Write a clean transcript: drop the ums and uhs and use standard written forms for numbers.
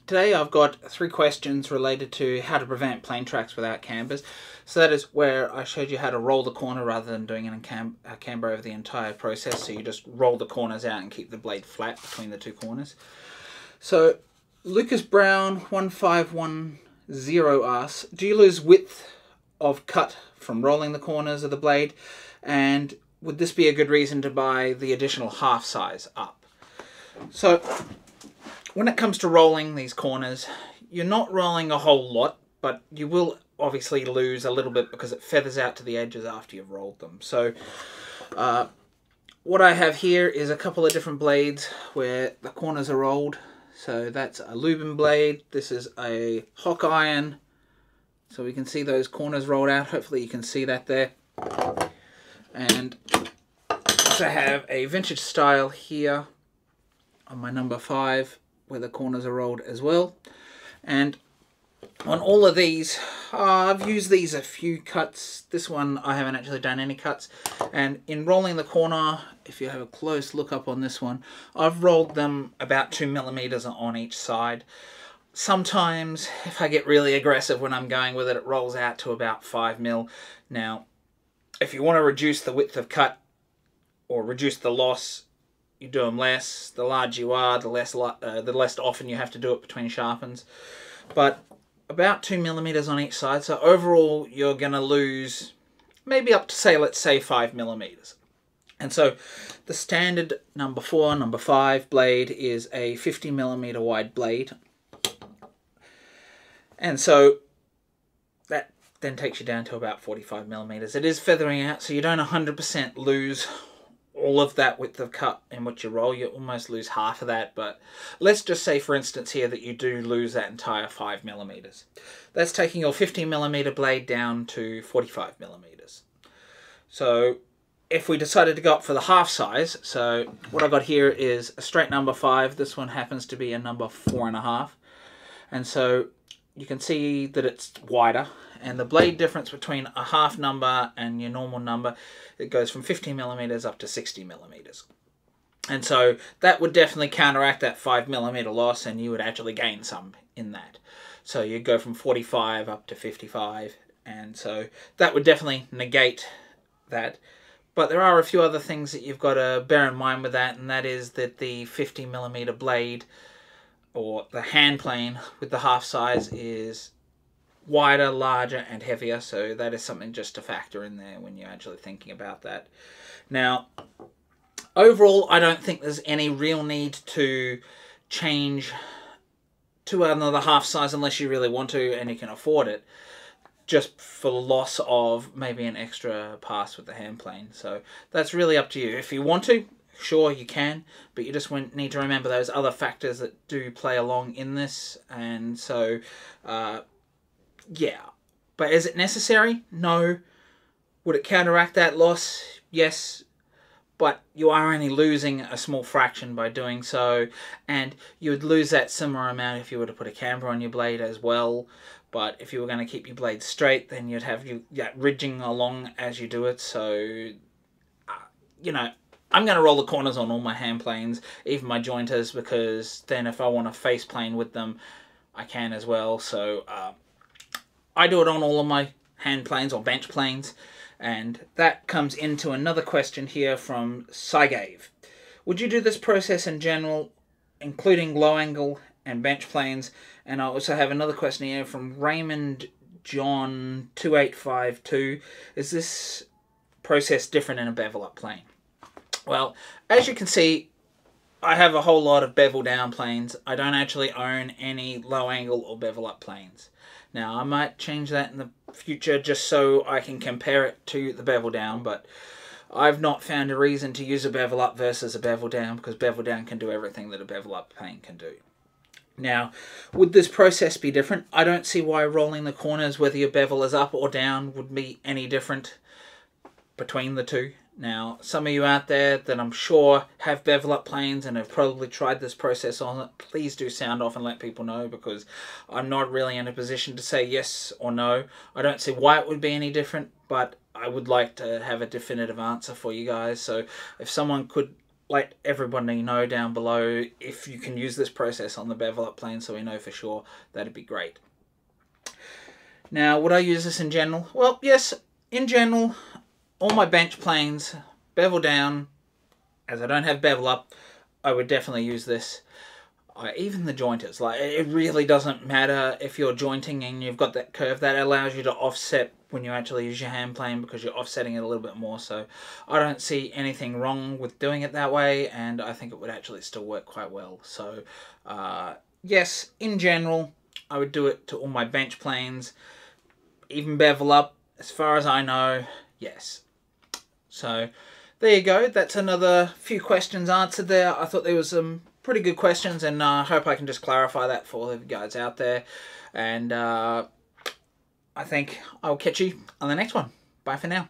Today I've got 3 questions related to how to prevent plane tracks without cambers. So that is where I showed you how to roll the corner rather than doing a camber over the entire process. So you just roll the corners out and keep the blade flat between the 2 corners. So Lucas Brown 1510 asks, do you lose width of cut from rolling the corners of the blade? And would this be a good reason to buy the additional half size up? So when it comes to rolling these corners, you're not rolling a whole lot, but you will obviously lose a little bit because it feathers out to the edges after you've rolled them. So what I have here is a couple of different blades where the corners are rolled. So that's a Lubin blade. This is a Hock iron. So we can see those corners rolled out. Hopefully you can see that there. And also have a vintage style here on my number 5 where the corners are rolled as well. And on all of these, I've used these a few cuts. This one I haven't actually done any cuts. And in rolling the corner, if you have a close look up on this one, I've rolled them about 2 millimeters on each side. Sometimes, if I get really aggressive when I'm going with it, it rolls out to about 5 mil. Now, if you want to reduce the width of cut or reduce the loss, you do them less. The larger you are, the less often you have to do it between sharpens. But about 2 millimeters on each side. So overall, you're going to lose maybe up to, say, let's say 5 millimeters. And so the standard number 4, number 5 blade is a 50 millimeter wide blade. And so that then takes you down to about 45 millimeters. It is feathering out, so you don't 100% lose all of that width of cut in which you roll. You almost lose half of that, but let's just say, for instance, here that you do lose that entire 5 millimeters. That's taking your 50 millimeter blade down to 45 millimeters. So if we decided to go up for the half size, so what I've got here is a straight number 5. This one happens to be a number 4.5. And so you can see that it's wider, and the blade difference between a half number and your normal number, it goes from 50 millimeters up to 60 millimeters. And so that would definitely counteract that 5 millimeter loss, and you would actually gain some in that. So you go from 45 up to 55, and so that would definitely negate that. But there are a few other things that you've got to bear in mind with that, and that is that the 50 millimeter blade, or the hand plane with the half size, is wider, larger, and heavier. So that is something just to factor in there when you're actually thinking about that. Now, overall, I don't think there's any real need to change to another half size unless you really want to and you can afford it, just for the loss of maybe an extra pass with the hand plane. So that's really up to you. If you want to, sure, you can, but you just need to remember those other factors that do play along in this. And so, yeah. But is it necessary? No. Would it counteract that loss? Yes. But you are only losing a small fraction by doing so, and you would lose that similar amount if you were to put a camber on your blade as well. But if you were going to keep your blade straight, then you'd have that ridging along as you do it. So, you know, I'm going to roll the corners on all my hand planes, even my jointers, because then if I want to face plane with them, I can as well. So I do it on all of my hand planes or bench planes. And that comes into another question here from Cygave. Would you do this process in general, including low angle and bench planes? And I also have another question here from Raymond John 2852. Is this process different in a bevel up plane? Well, as you can see, I have a whole lot of bevel down planes. I don't actually own any low angle or bevel up planes. Now, I might change that in the future just so I can compare it to the bevel down, but I've not found a reason to use a bevel up versus a bevel down, because bevel down can do everything that a bevel up plane can do. Now, would this process be different? I don't see why rolling the corners, whether your bevel is up or down, would be any different between the two. Now, some of you out there that I'm sure have bevel up planes and have probably tried this process on it, please do sound off and let people know, because I'm not really in a position to say yes or no. I don't see why it would be any different, but I would like to have a definitive answer for you guys. So if someone could let everybody know down below if you can use this process on the bevel up plane so we know for sure. That'd be great. Now, would I use this in general? Well, yes, in general, all my bench planes, bevel down, as I don't have bevel up, I would definitely use this. Even the jointers, like, it really doesn't matter if you're jointing and you've got that curve. That allows you to offset when you actually use your hand plane because you're offsetting it a little bit more. So I don't see anything wrong with doing it that way, and I think it would actually still work quite well. So yes, in general, I would do it to all my bench planes. Even bevel up, as far as I know, yes. So there you go. That's another few questions answered there. I thought there was some pretty good questions, and I hope I can just clarify that for all of you guys out there. And I think I'll catch you on the next one. Bye for now.